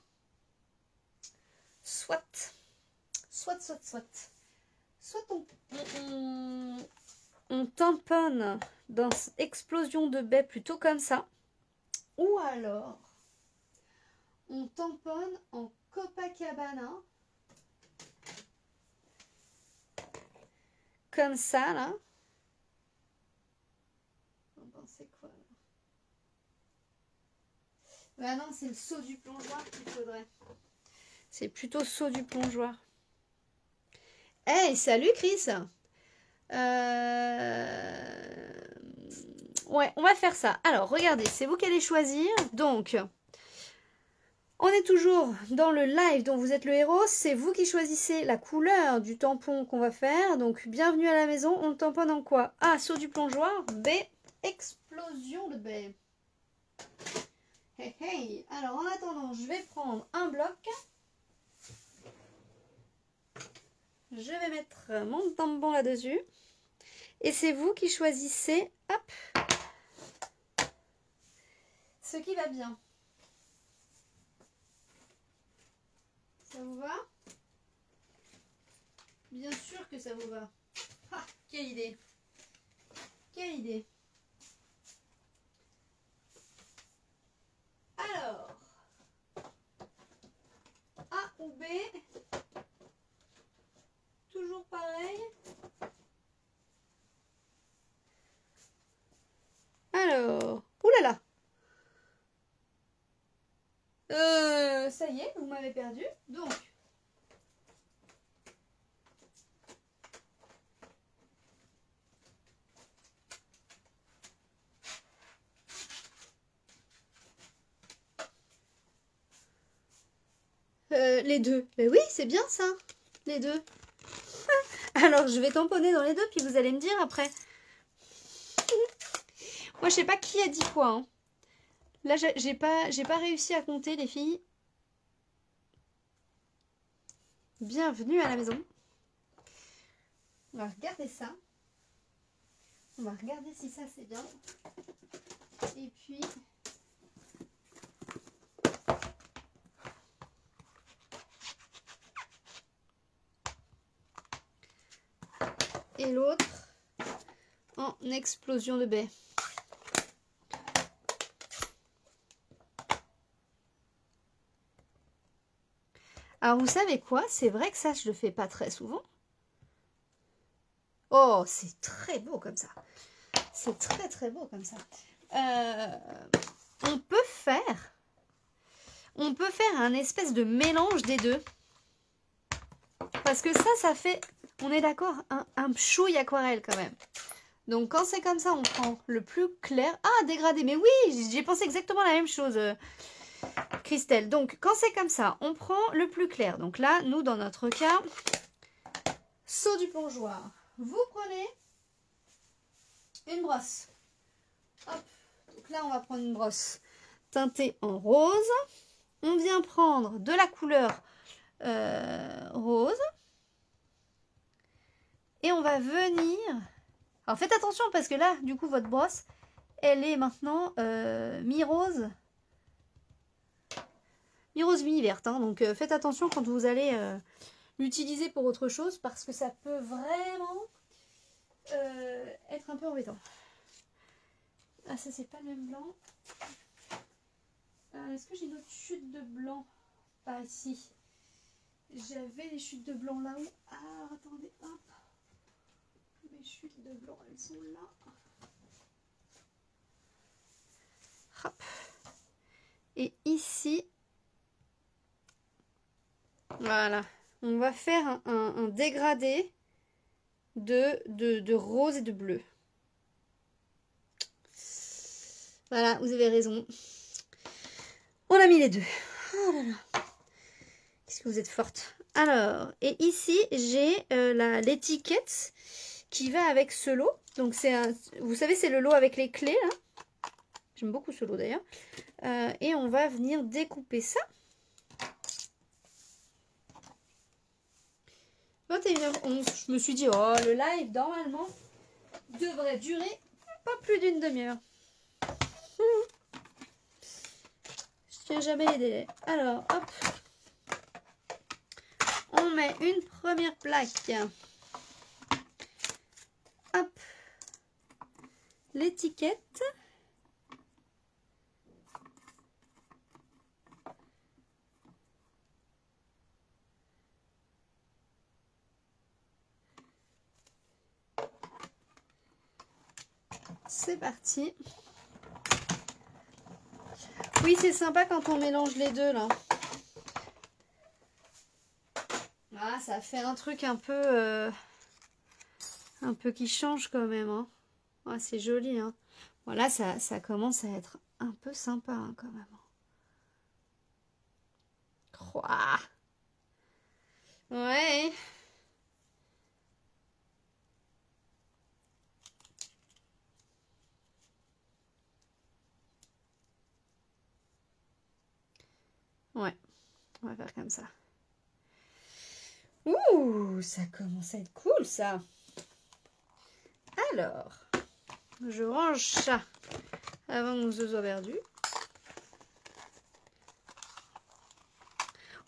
on tamponne dans explosion de baie plutôt comme ça, ou alors on tamponne en Copacabana comme ça, là. Vous en pensez quoi, là? Bah non, c'est le seau du plongeoir qu'il faudrait. C'est plutôt seau du plongeoir. Hey, salut Chris! Ouais, on va faire ça. Alors, regardez, c'est vous qui allez choisir. Donc, on est toujours dans le live dont vous êtes le héros. C'est vous qui choisissez la couleur du tampon qu'on va faire. Donc, bienvenue à la maison. On le tamponne en quoi? A, saut du plongeoir. B, explosion de baie. Hey, hey. Alors, en attendant, je vais prendre un bloc. Je vais mettre mon tampon là-dessus. Et c'est vous qui choisissez, hop, ce qui va bien. Ça vous va? Bien sûr que ça vous va. Ah, quelle idée! Quelle idée! Alors, A ou B? Toujours pareil. Alors, oulala! Ça y est, vous m'avez perdu. Donc, les deux. Mais oui, c'est bien ça, les deux. Alors, je vais tamponner dans les deux, puis vous allez me dire après. Moi, je sais pas qui a dit quoi. Hein. Là, j'ai pas réussi à compter, les filles. Bienvenue à la maison. On va regarder ça. On va regarder si ça, c'est bien. Et puis... Et l'autre en explosion de baie. Alors, vous savez quoi? C'est vrai que ça, je le fais pas très souvent. Oh, c'est très beau comme ça. C'est très, très beau comme ça. On peut faire un espèce de mélange des deux. Parce que ça fait, on est d'accord, un chouille aquarelle quand même. Donc, quand c'est comme ça, on prend le plus clair. Ah, dégradé. Mais oui, j'ai pensé exactement la même chose, Christelle. Donc, quand c'est comme ça, on prend le plus clair. Donc là, nous, dans notre cas, seau du plongeoir. Vous prenez une brosse. Hop. Donc là, on va prendre une brosse teintée en rose. On vient prendre de la couleur rose. Et on va venir... Alors, faites attention parce que là, du coup, votre brosse, elle est maintenant mi-rose. Mi-rose, mi-verte. Hein. Donc, faites attention quand vous allez l'utiliser pour autre chose parce que ça peut vraiment être un peu embêtant. Ah, ça, c'est pas le même blanc. Est-ce que j'ai une autre chute de blanc? Pas ici. J'avais des chutes de blanc là-haut. Ah, attendez, hop. Mes chutes de blanc, elles sont là. Hop. Et ici, voilà. On va faire un dégradé de rose et de bleu. Voilà, vous avez raison. On a mis les deux. Oh là là. Qu'est-ce que vous êtes forte. Alors, et ici, j'ai l'étiquette qui va avec ce lot. Donc, vous savez, c'est le lot avec les clés, là. J'aime beaucoup ce lot, d'ailleurs. Et on va venir découper ça. 21h11. Je me suis dit, oh, le live, normalement, devrait durer pas plus d'une demi-heure. Je tiens jamais les délais. Alors, hop. On met une première plaque. Hop. L'étiquette. c'est parti. Oui, c'est sympa quand on mélange les deux là. Ah, ça fait un truc un peu qui change quand même. Hein. Ah, c'est joli. Hein. Voilà, ça commence à être un peu sympa hein, quand même. Ouah. Ouais. Ouais, on va faire comme ça. Ouh, ça commence à être cool ça. Alors, je range ça avant que nous soit perdu.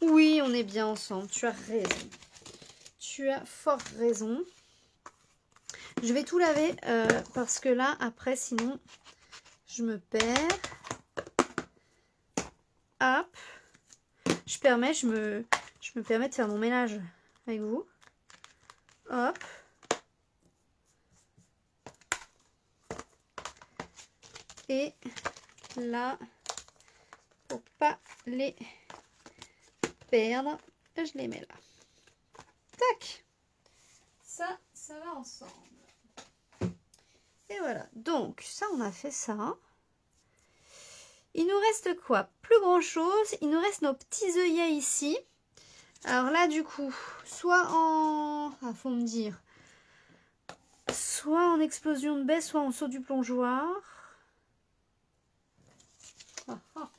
Oui, on est bien ensemble, tu as raison. Tu as fort raison. Je vais tout laver parce que là, après, sinon, je me perds. Hop. Je me permets de faire mon ménage avec vous. Hop. Et là, pour pas les perdre, je les mets là. Tac. Ça va ensemble. Et voilà. Donc, ça, on a fait ça. Il nous reste quoi? Plus grand chose. Il nous reste nos petits œillets ici. Alors là, du coup, soit en... Ah, faut me dire. Soit en explosion de baie, soit en saut du plongeoir. Ah, ah.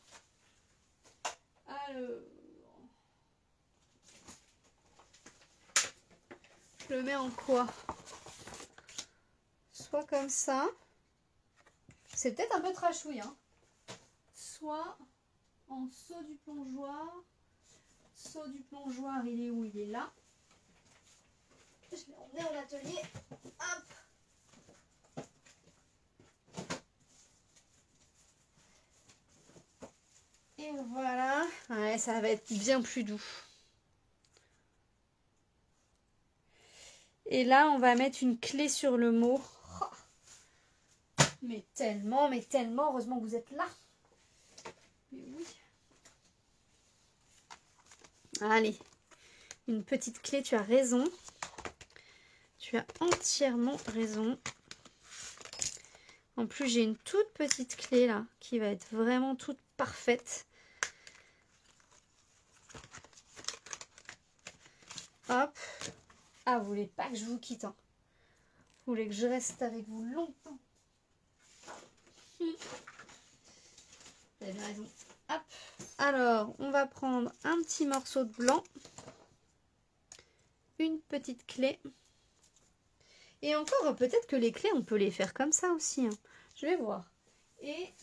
Alors... Je le mets en quoi? Soit comme ça. C'est peut-être un peu trashouille, hein. Soit en saut du plongeoir. Saut du plongeoir, il est où? Il est là. Je l'ai emmené à l'atelier. Hop. Et voilà. Ouais, ça va être bien plus doux. Et là, on va mettre une clé sur le mot. Oh. Mais tellement, heureusement que vous êtes là. Mais oui. Allez, une petite clé, tu as raison. Tu as entièrement raison. En plus, j'ai une toute petite clé là, qui va être vraiment toute parfaite. Hop. Ah, vous voulez pas que je vous quitte, hein. Vous voulez que je reste avec vous longtemps. Vous avez bien raison. Hop. Alors, on va prendre un petit morceau de blanc. Une petite clé. Et encore, peut-être que les clés, on peut les faire comme ça aussi. Hein. Je vais voir. Et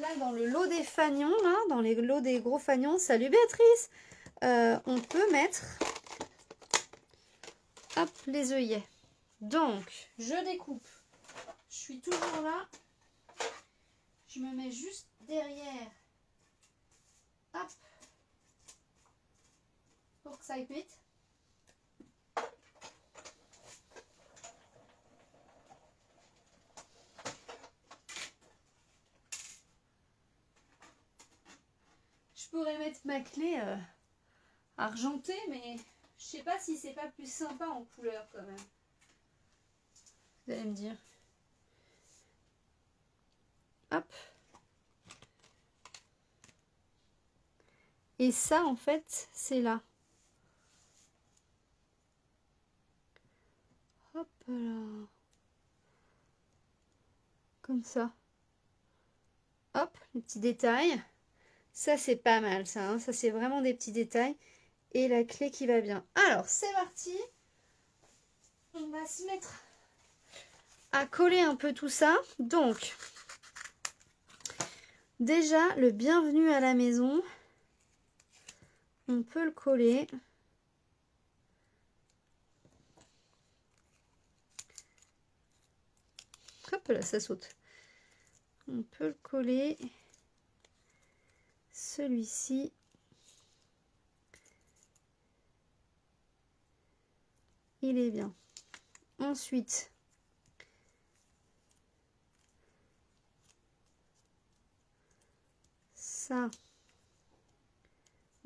là, dans le lot des fagnons, là, dans les lots des gros fagnons, salut Béatrice, on peut mettre hop, les œillets. Donc, je découpe. Je suis toujours là. Je me mets juste derrière. Hop. Pour que ça aille vite. Je pourrais mettre ma clé argentée, mais je sais pas si c'est pas plus sympa en couleur quand même. Vous allez me dire. Hop. Et ça, en fait, c'est là. Hop là. Comme ça. Hop, les petits détails. Ça, c'est pas mal, ça. Hein. Ça, c'est vraiment des petits détails. Et la clé qui va bien. Alors, c'est parti. On va se mettre à coller un peu tout ça. Donc, déjà, le bienvenue à la maison. On peut le coller. Hop là, ça saute. On peut le coller. Celui-ci. Il est bien. Ensuite, ça,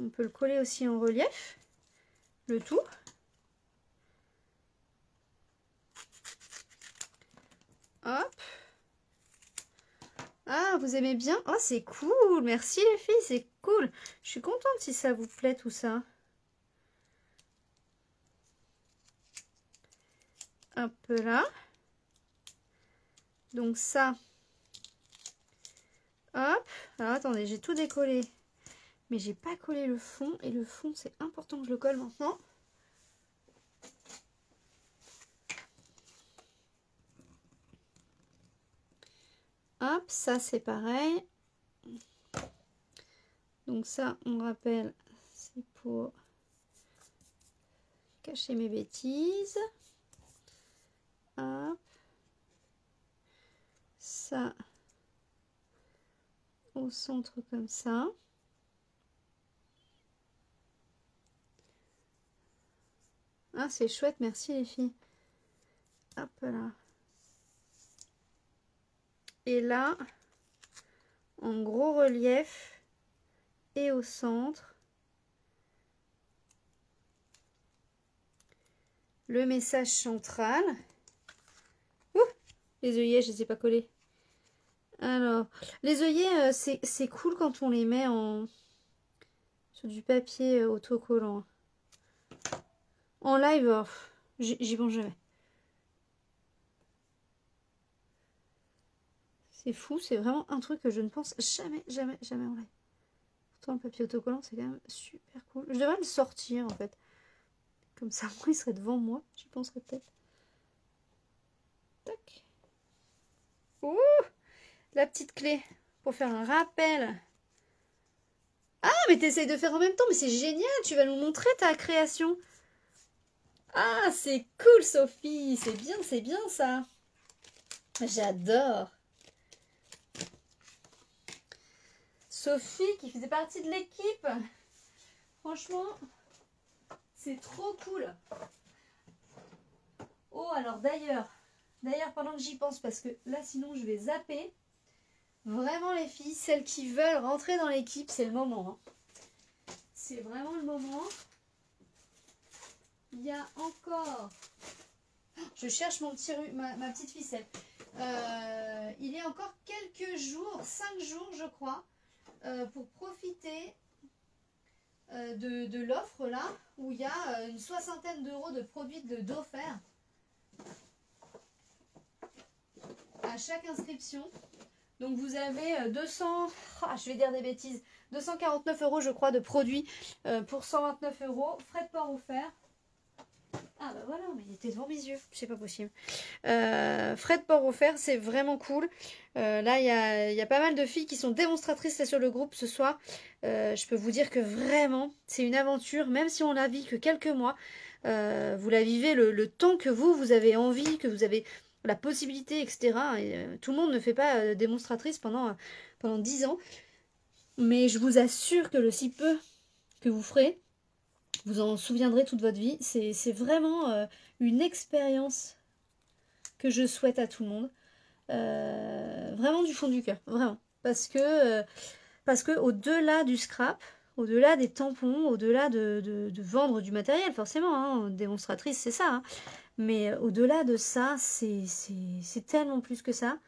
on peut le coller aussi en relief, le tout. Hop. Ah, vous aimez bien? Oh, c'est cool. Merci les filles, c'est cool. Je suis contente si ça vous plaît tout ça. Un peu là. Donc ça. Hop. Alors attendez, j'ai tout décollé. Mais j'ai pas collé le fond. Et le fond, c'est important que je le colle maintenant. Hop, ça c'est pareil. Donc ça, on rappelle, c'est pour cacher mes bêtises. Hop. Ça au centre comme ça. Ah, c'est chouette, merci les filles. Hop là. Et là, en gros relief et au centre, le message central. Ouh, les œillets, je ne les ai pas collés. Alors, les œillets, c'est cool quand on les met sur du papier autocollant. En live, oh, j'y pense jamais. C'est fou, c'est vraiment un truc que je ne pense jamais en live. Pourtant, le papier autocollant, c'est quand même super cool. Je devrais le sortir, en fait. Comme ça, moi, il serait devant moi. J'y penserais peut-être. Tac. Ouh, la petite clé pour faire un rappel. Ah, mais t'essayes de faire en même temps. Mais c'est génial, tu vas nous montrer ta création. Ah, c'est cool, Sophie. C'est bien ça. J'adore. Sophie qui faisait partie de l'équipe. Franchement, c'est trop cool. Oh, alors d'ailleurs, pendant que j'y pense, parce que là, sinon, je vais zapper. Vraiment, les filles, celles qui veulent rentrer dans l'équipe, c'est le moment. Hein. C'est vraiment le moment. Il y a encore... Je cherche mon petit, ma petite ficelle. Il y a encore quelques jours, 5 jours, je crois, pour profiter de l'offre là, où il y a une 60aine d'euros de produits d'offert à chaque inscription. Donc vous avez 200, je vais dire des bêtises, 249 euros je crois de produits pour 129 euros, frais de port offerts. Ah bah voilà, mais il était devant mes yeux, c'est pas possible. Frais de port offerts, c'est vraiment cool. Là, il y a pas mal de filles qui sont démonstratrices là, sur le groupe ce soir. Je peux vous dire que vraiment, c'est une aventure, même si on la vit que quelques mois. Vous la vivez le temps que vous avez envie, que vous avez la possibilité, etc. Et, tout le monde ne fait pas démonstratrice pendant 10 ans. Mais je vous assure que le si peu que vous ferez, vous en souviendrez toute votre vie. C'est vraiment une expérience que je souhaite à tout le monde. Vraiment du fond du cœur, vraiment. Parce que au-delà du scrap, au-delà des tampons, au-delà de vendre du matériel, forcément, hein, démonstratrice, c'est ça. Hein. Mais au-delà de ça, c'est tellement plus que ça.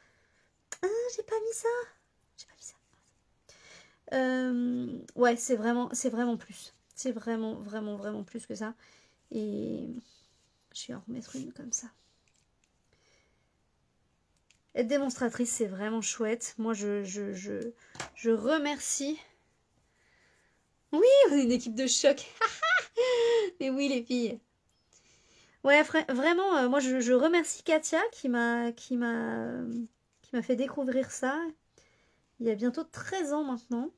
Ah, j'ai pas mis ça. J'ai pas mis ça. Ouais, c'est vraiment plus. C'est vraiment plus que ça. Et je vais en remettre une comme ça. Être démonstratrice, c'est vraiment chouette. Moi, je remercie. Oui, on est une équipe de choc. Mais oui, les filles. Ouais, vraiment, moi, je remercie Katia qui m'a fait découvrir ça. Il y a bientôt 13 ans maintenant.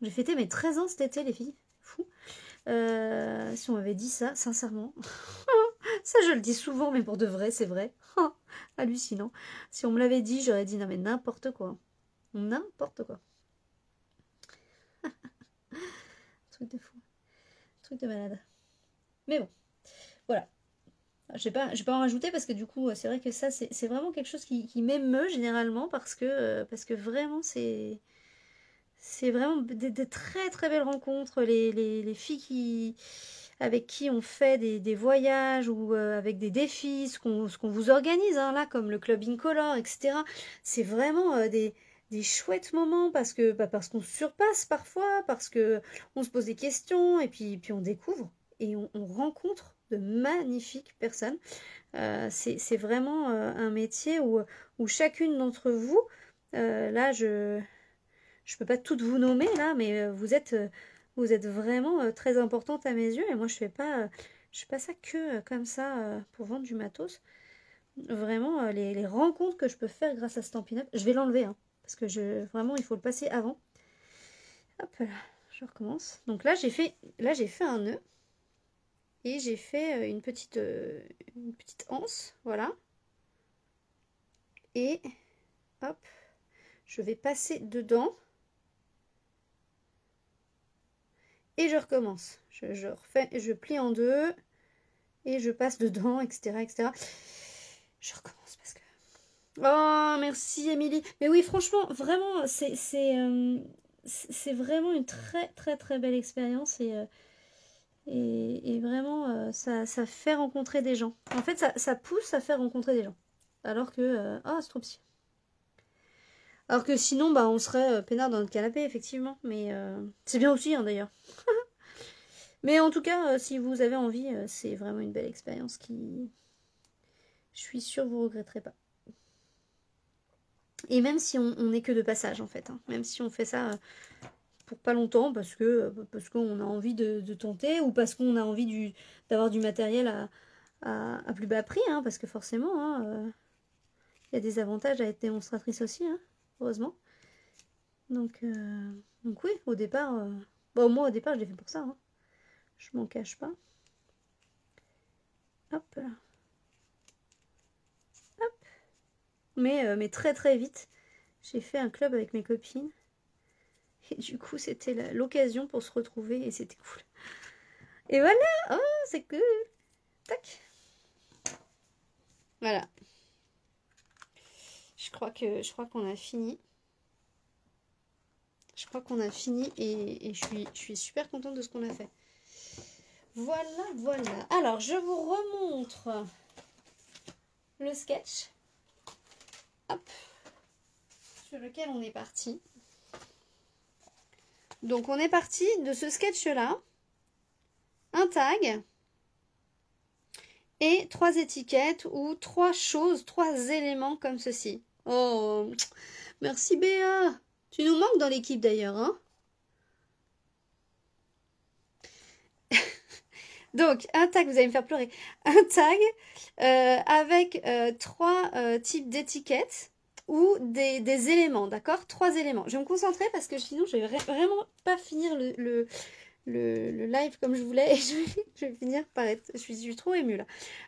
J'ai fêté mes 13 ans cet été, les filles. Fou. Si on m'avait dit ça, sincèrement. Ça, je le dis souvent, mais pour de vrai, c'est vrai. Hallucinant. Si on me l'avait dit, j'aurais dit non, mais n'importe quoi. N'importe quoi. Truc de fou. Truc de malade. Mais bon, voilà. Je vais pas en rajouter parce que du coup, c'est vrai que ça, c'est vraiment quelque chose qui m'émeut généralement parce que vraiment, c'est C'est vraiment des très très belles rencontres. Les filles avec qui on fait des voyages ou avec des défis, ce qu'on vous organise, hein, là, comme le Club Incolore, etc. C'est vraiment des chouettes moments parce qu'on se surpasse parfois, parce que on se pose des questions et puis on découvre et on rencontre de magnifiques personnes. C'est vraiment un métier où chacune d'entre vous, là je peux pas toutes vous nommer là, mais vous êtes vraiment très importante à mes yeux et moi je fais pas ça que comme ça pour vendre du matos. Vraiment les rencontres que je peux faire grâce à Stampin' Up, je vais l'enlever hein, parce que vraiment il faut le passer avant. Hop là, je recommence. Donc là j'ai fait un nœud et j'ai fait une petite anse, voilà. Et hop, je vais passer dedans. Et je recommence. Je plie en deux et je passe dedans, etc., etc. Je recommence parce que... Oh, merci Émilie. Mais oui, franchement, vraiment, c'est vraiment une très très très belle expérience et vraiment, ça fait rencontrer des gens. En fait, ça pousse à faire rencontrer des gens. Alors que... oh, c'est trop petit. Alors que sinon, bah, on serait peinard dans notre canapé, effectivement. Mais c'est bien aussi, hein, d'ailleurs. Mais en tout cas, si vous avez envie, c'est vraiment une belle expérience qui... Je suis sûre que vous ne regretterez pas. Et même si on n'est que de passage, en fait. Hein, même si on fait ça pour pas longtemps, parce qu'on a envie de tenter, ou parce qu'on a envie d'avoir du matériel à plus bas prix, hein, parce que forcément, hein, y a des avantages à être démonstratrice aussi, hein, heureusement. Donc oui, au départ... Bon, moi, au départ, je l'ai fait pour ça. Hein. Je m'en cache pas. Hop là. Hop. Mais très très vite, j'ai fait un club avec mes copines. Et du coup, c'était l'occasion pour se retrouver et c'était cool. Et voilà. Oh, c'est cool. Tac. Voilà. Je crois qu'on a fini. Je crois qu'on a fini et je suis super contente de ce qu'on a fait. Voilà, voilà. Alors, je vous remontre le sketch. Hop. Sur lequel on est parti. Donc, on est parti de ce sketch-là. Un tag. Et 3 étiquettes ou 3 choses, 3 éléments comme ceci. Oh, merci Béa. Tu nous manques dans l'équipe d'ailleurs, hein? Donc, un tag, vous allez me faire pleurer. Un tag avec 3 types d'étiquettes ou des éléments, d'accord? 3 éléments. Je vais me concentrer parce que sinon, je vais vraiment pas finir le live comme je voulais et je vais finir par être... Je suis trop émue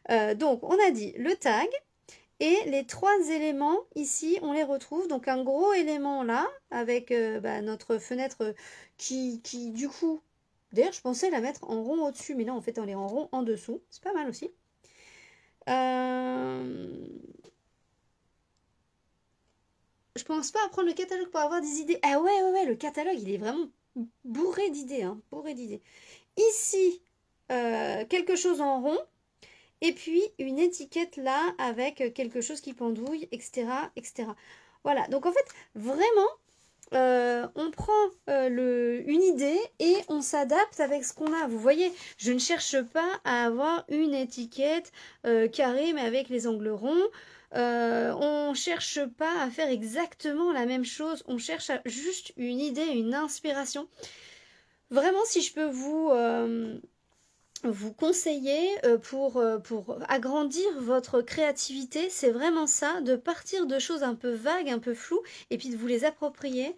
là. Donc, on a dit le tag et les 3 éléments ici, on les retrouve. Donc, un gros élément là avec notre fenêtre qui du coup... D'ailleurs, je pensais la mettre en rond au-dessus, mais non, en fait, elle est en rond en dessous. C'est pas mal aussi. Je pense pas à prendre le catalogue pour avoir des idées. Ah ouais, le catalogue, il est vraiment bourré d'idées, hein, bourré d'idées. Ici, quelque chose en rond, et puis une étiquette là avec quelque chose qui pendouille, etc., etc. Voilà, donc en fait, vraiment, on prend une idée et on s'adapte avec ce qu'on a. Vous voyez, je ne cherche pas à avoir une étiquette carrée mais avec les angles ronds. On cherche pas à faire exactement la même chose. On cherche juste une idée, une inspiration. Vraiment, si je peux vous conseiller pour agrandir votre créativité, c'est vraiment ça, de partir de choses un peu vagues, un peu floues, et puis de vous les approprier.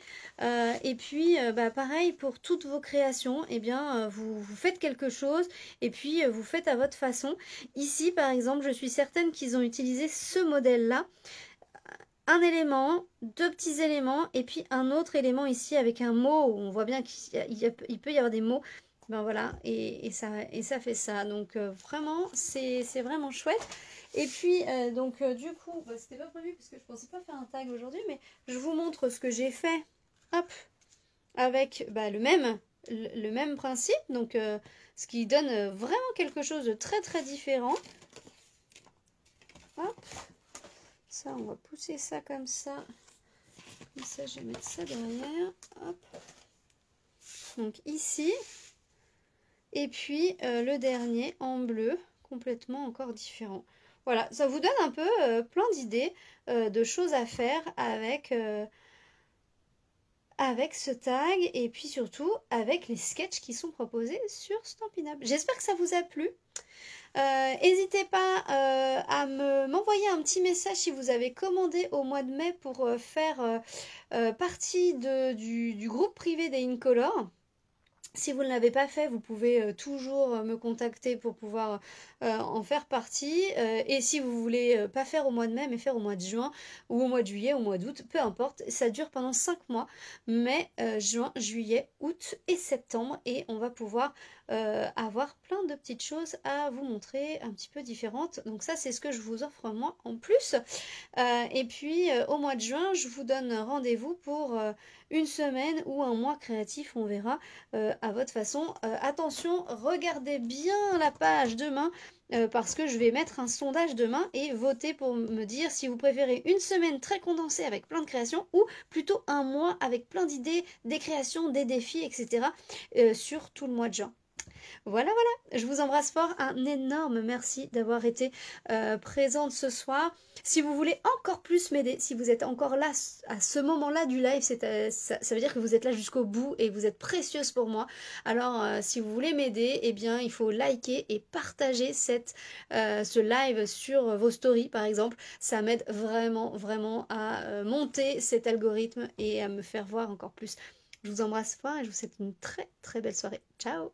Et puis, pareil, pour toutes vos créations, eh bien, vous faites quelque chose, et puis vous faites à votre façon. Ici, par exemple, je suis certaine qu'ils ont utilisé ce modèle-là. Un élément, 2 petits éléments, et puis un autre élément ici avec un mot. On voit bien qu'il peut y avoir des mots. Ben voilà, et ça fait ça. Donc vraiment, c'est vraiment chouette. Et puis, du coup, c'était pas prévu parce que je pensais pas faire un tag aujourd'hui, mais je vous montre ce que j'ai fait. Hop, avec le même principe, donc ce qui donne vraiment quelque chose de très très différent. Hop, ça on va pousser ça comme ça. Comme ça je vais mettre ça derrière. Hop. Donc ici. Et puis le dernier en bleu, complètement encore différent. Voilà, ça vous donne un peu plein d'idées de choses à faire avec ce tag et puis surtout avec les sketchs qui sont proposés sur Stampin' Up. J'espère que ça vous a plu. N'hésitez pas à m'envoyer un petit message si vous avez commandé au mois de mai pour faire partie du groupe privé des Incolor. Si vous ne l'avez pas fait, vous pouvez toujours me contacter pour pouvoir en faire partie. Et si vous voulez pas faire au mois de mai, mais faire au mois de juin, ou au mois de juillet, au mois d'août, peu importe. Ça dure pendant 5 mois, mai, juin, juillet, août et septembre. Et on va pouvoir avoir plein de petites choses à vous montrer un petit peu différentes. Donc ça, c'est ce que je vous offre moi en plus. Et puis au mois de juin, je vous donne rendez-vous pour une semaine ou un mois créatif, on verra à votre façon. Attention, regardez bien la page demain parce que je vais mettre un sondage demain et voter pour me dire si vous préférez une semaine très condensée avec plein de créations ou plutôt un mois avec plein d'idées, des créations, des défis, etc. Sur tout le mois de juin. Voilà, je vous embrasse fort, un énorme merci d'avoir été présente ce soir. Si vous voulez encore plus m'aider, si vous êtes encore là à ce moment-là du live, ça veut dire que vous êtes là jusqu'au bout et vous êtes précieuse pour moi. Alors, si vous voulez m'aider, eh bien, il faut liker et partager ce live sur vos stories, par exemple. Ça m'aide vraiment, vraiment à monter cet algorithme et à me faire voir encore plus. Je vous embrasse fort et je vous souhaite une très, très belle soirée. Ciao!